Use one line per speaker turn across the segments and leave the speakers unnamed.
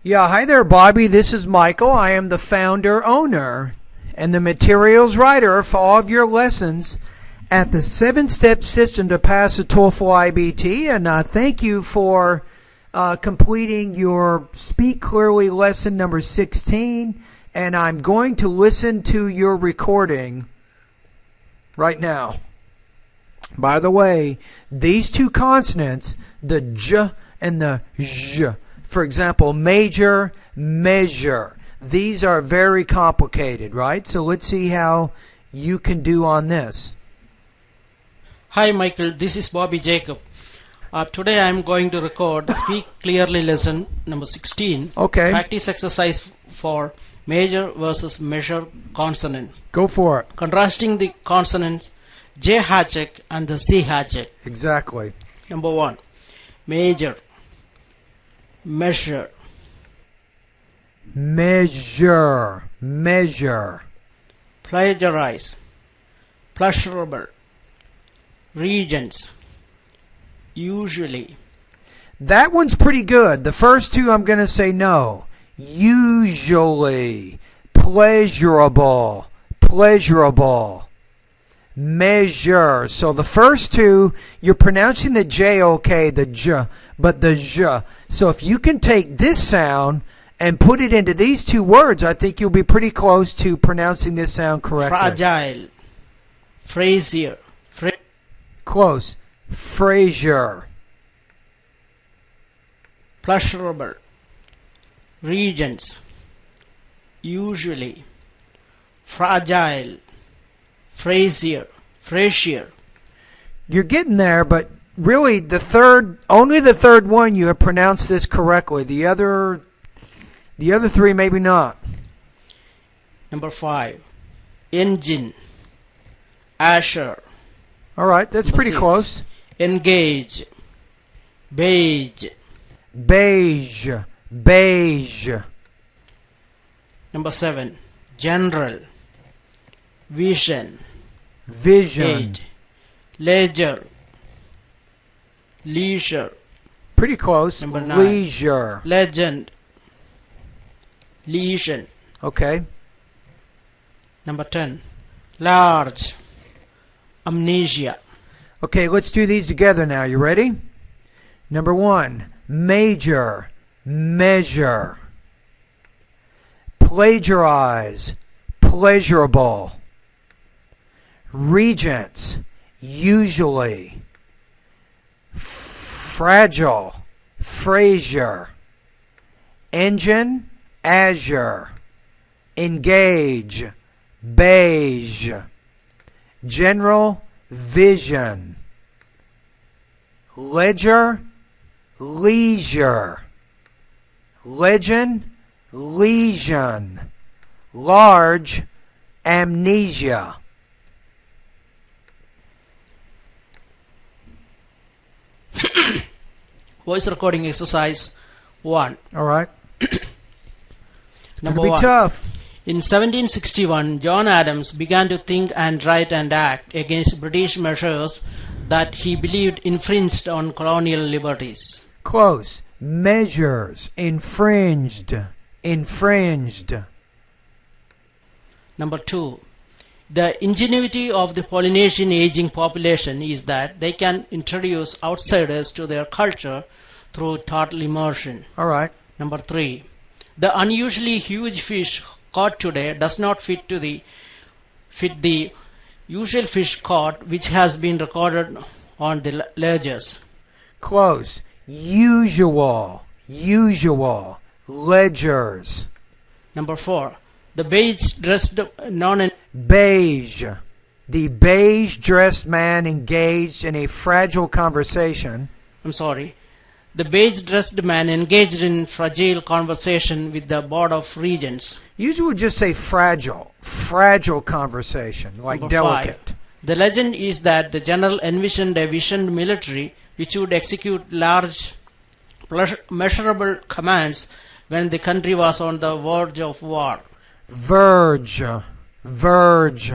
Yeah, hi there, Bobby. This is Michael. I am the founder, owner, and the materials writer for all of your lessons at the 7-step system to pass the TOEFL IBT. And thank you for completing your Speak Clearly lesson number 16. And I'm going to listen to your recording right now. By the way, these two consonants, the j and the zh, for example, major, measure, these are very complicated, right? So let's see how you can do on this.
Hi Michael, this is Bobby Jacob. Today I am going to record Speak Clearly lesson number 16.
Okay.
Practice exercise for major versus measure consonant.
Go for it.
Contrasting the consonants J hatchet and the C hatchet.
Exactly.
Number 1. Major. Measure.
Measure. Measure.
Plagiarize. Pleasurable. Regions. Usually.
That one's pretty good. The first two I'm going to say no. Usually. Pleasurable. Pleasurable. Measure. So the first two, you're pronouncing the J okay, the J, but the J. So if you can take this sound and put it into these two words, I think you'll be pretty close to pronouncing this sound correctly.
Fragile. Frazier.
Close. Frazier.
Pleasurable. Regions. Usually. Fragile. Frazier.
You're getting there, but really only the third one you have pronounced this correctly. The other three maybe not.
Number 5. Engine. Asher.
All right, that's
Number
pretty
6.
close.
Engage. Beige.
Beige. Beige.
Number 7. General. Vision.
Vision.
8. Ledger. Leisure.
Pretty close.
Number 9.
Leisure.
Legend. Lesion.
Okay.
Number 10. Large. Amnesia.
Okay, let's do these together now. You ready? Number 1. Major. Measure. Plagiarize. Pleasurable. Regents. Usually. Fragile. Frazier. Engine. Azure. Engage. Beige. General. Vision. Ledger. Leisure. Legend. Lesion. Large. Amnesia.
Voice recording exercise 1.
All right.
Number
It'll be
1.
tough.
In 1761, John Adams began to think and write and act against British measures that he believed infringed on colonial liberties.
Close. Measures. Infringed. Infringed.
Number 2. The ingenuity of the Polynesian aging population is that they can introduce outsiders to their culture through total immersion.
All right.
Number 3. The unusually huge fish caught today does not fit the usual fish caught which has been recorded on the ledgers.
Close. Usual. Usual. Ledgers.
Number 4. The beige dressed
Beige. The beige dressed man engaged in a fragile conversation.
The beige dressed man engaged in fragile conversation with the board of regents.
Usually just say fragile. Fragile conversation, like
Number
delicate.
5. The legend is that the general envisioned a visioned military which would execute large measurable commands when the country was on the verge of war.
Verge. Verge.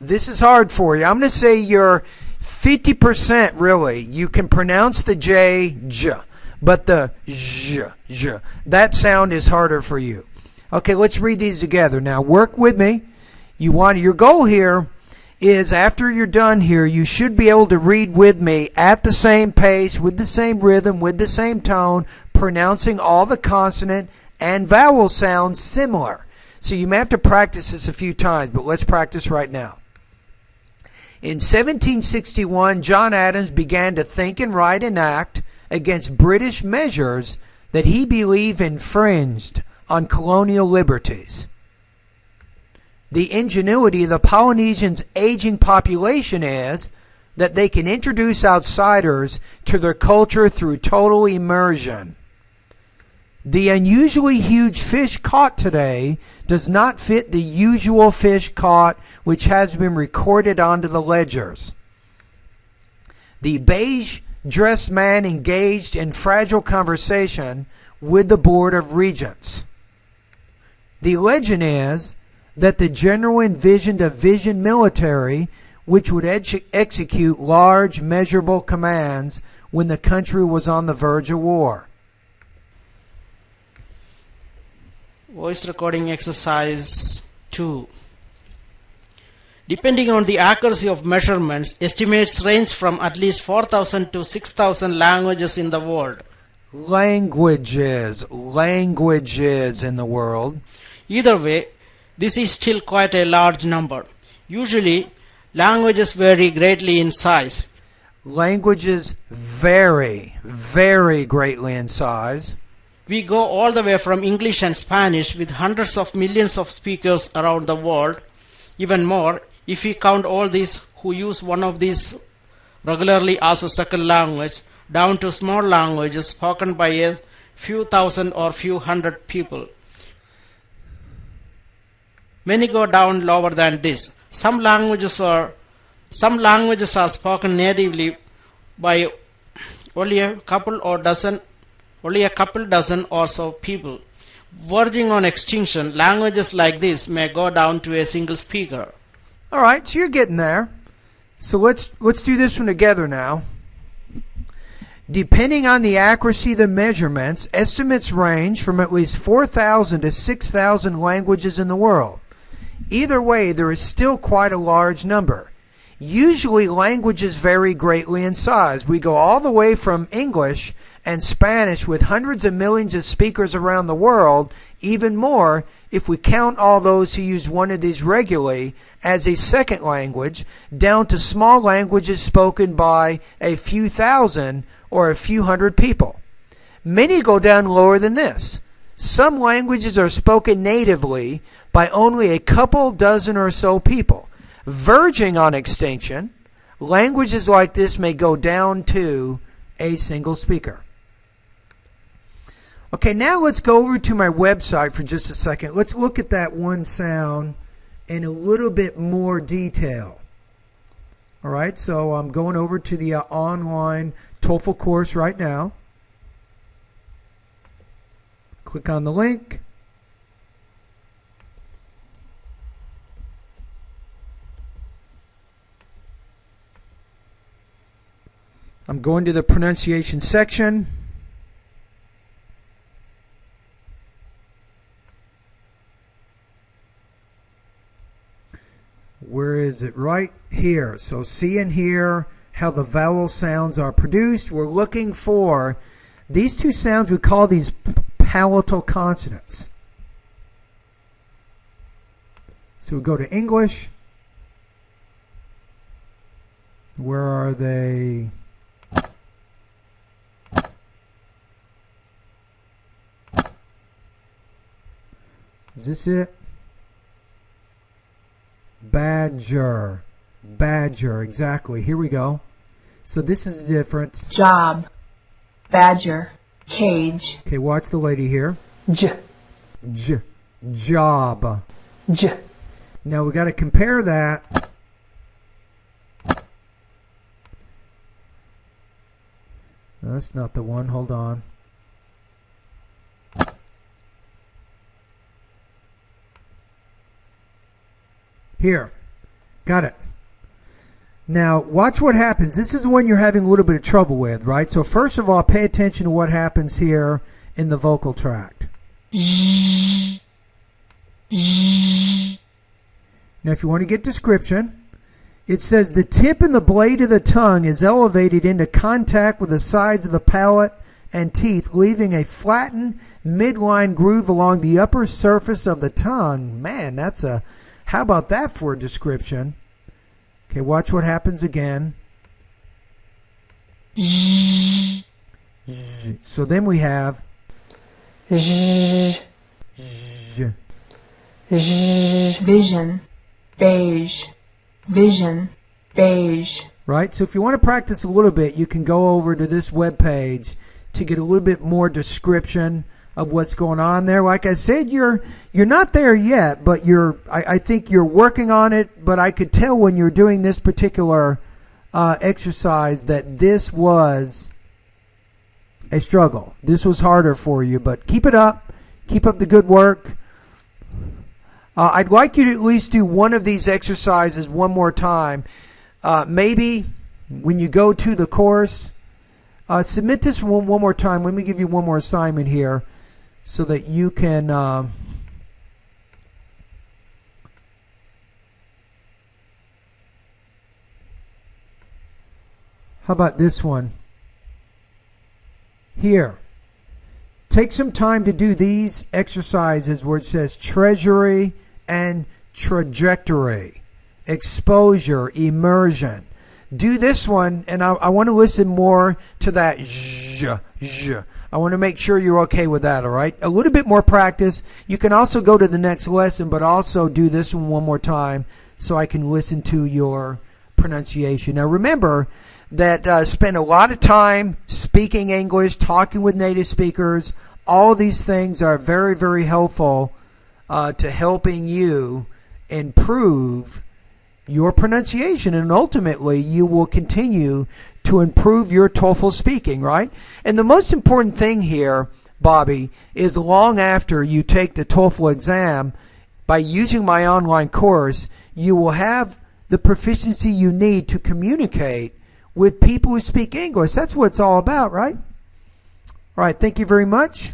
This is hard for you. I'm going to say you're 50% really. You can pronounce the J, but the zh, that sound is harder for you. Okay, let's read these together. Now work with me. Your goal here is after you're done here, you should be able to read with me at the same pace, with the same rhythm, with the same tone, pronouncing all the consonant and vowel sounds similar. So you may have to practice this a few times, but let's practice right now. In 1761, John Adams began to think and write and act against British measures that he believed infringed on colonial liberties. The ingenuity of the Polynesians' aging population is that they can introduce outsiders to their culture through total immersion. The unusually huge fish caught today does not fit the usual fish caught which has been recorded onto the ledgers. The beige-dressed man engaged in fragile conversation with the Board of Regents. The legend is that the general envisioned a vision military which would execute large measurable commands when the country was on the verge of war.
Voice recording exercise 2. Depending on the accuracy of measurements, estimates range from at least 4,000 to 6,000 languages in the world.
Languages in the world.
Either way, this is still quite a large number. Usually, languages vary greatly in size.
Languages vary very greatly in size.
We go all the way from English and Spanish with hundreds of millions of speakers around the world. Even more, if we count all these who use one of these regularly as a second language, down to small languages spoken by a few thousand or few hundred people. Many go down lower than this. Some languages are spoken natively by only a couple dozen or so people. Verging on extinction, languages like this may go down to a single speaker.
All right, so you're getting there. So let's do this one together now. Depending on the accuracy of the measurements, estimates range from at least 4,000 to 6,000 languages in the world. Either way, there is still quite a large number. Usually, languages vary greatly in size. We go all the way from English and Spanish with hundreds of millions of speakers around the world, even more if we count all those who use one of these regularly as a second language, down to small languages spoken by a few thousand or a few hundred people. Many go down lower than this. Some languages are spoken natively by only a couple dozen or so people. Verging on extinction, languages like this may go down to a single speaker. Okay, now let's go over to my website for just a second. Let's look at that one sound in a little bit more detail. All right, so I'm going over to the online TOEFL course right now. Click on the link. I'm going to the pronunciation section. Where is it? Right here. So see and hear how the vowel sounds are produced. We're looking for these two sounds. We call these palatal consonants. So we go to English. Where are they? Is this it? Badger. Badger, exactly. Here we go. So this is the difference.
Job. Badger. Cage.
Okay, watch the lady here.
J.
J. Job.
J.
Now we got to compare that. No, that's not the one. Hold on. Here. Got it. Now, watch what happens. This is one you're having a little bit of trouble with, right? So first of all, pay attention to what happens here in the vocal tract. Now, if you want to get description, it says the tip and the blade of the tongue is elevated into contact with the sides of the palate and teeth, leaving a flattened midline groove along the upper surface of the tongue. Man, how about that for a description? Okay, watch what happens again. So then we have
Vision, beige, vision, beige.
Right? So if you want to practice a little bit, you can go over to this web page to get a little bit more description of what's going on there. Like I said, you're not there yet, but I think you're working on it. But I could tell when you're doing this particular exercise that this was a struggle. This was harder for you, but keep it up. Keep up the good work. I'd like you to at least do one of these exercises one more time. Maybe when you go to the course, submit this one more time. Let me give you one more assignment here so that you can how about this one? Here. Take some time to do these exercises where it says treasury and trajectory, exposure, immersion. Do this one, and I want to listen more to that zh, zh. I want to make sure you're okay with that, all right? A little bit more practice. You can also go to the next lesson, but also do this one more time so I can listen to your pronunciation. Now remember that spend a lot of time speaking English, talking with native speakers. All these things are very, very helpful to helping you improve your pronunciation, and ultimately you will continue to improve your TOEFL speaking, right? And the most important thing here, Bobby, is long after you take the TOEFL exam, by using my online course, you will have the proficiency you need to communicate with people who speak English. That's what it's all about, right? All right, thank you very much.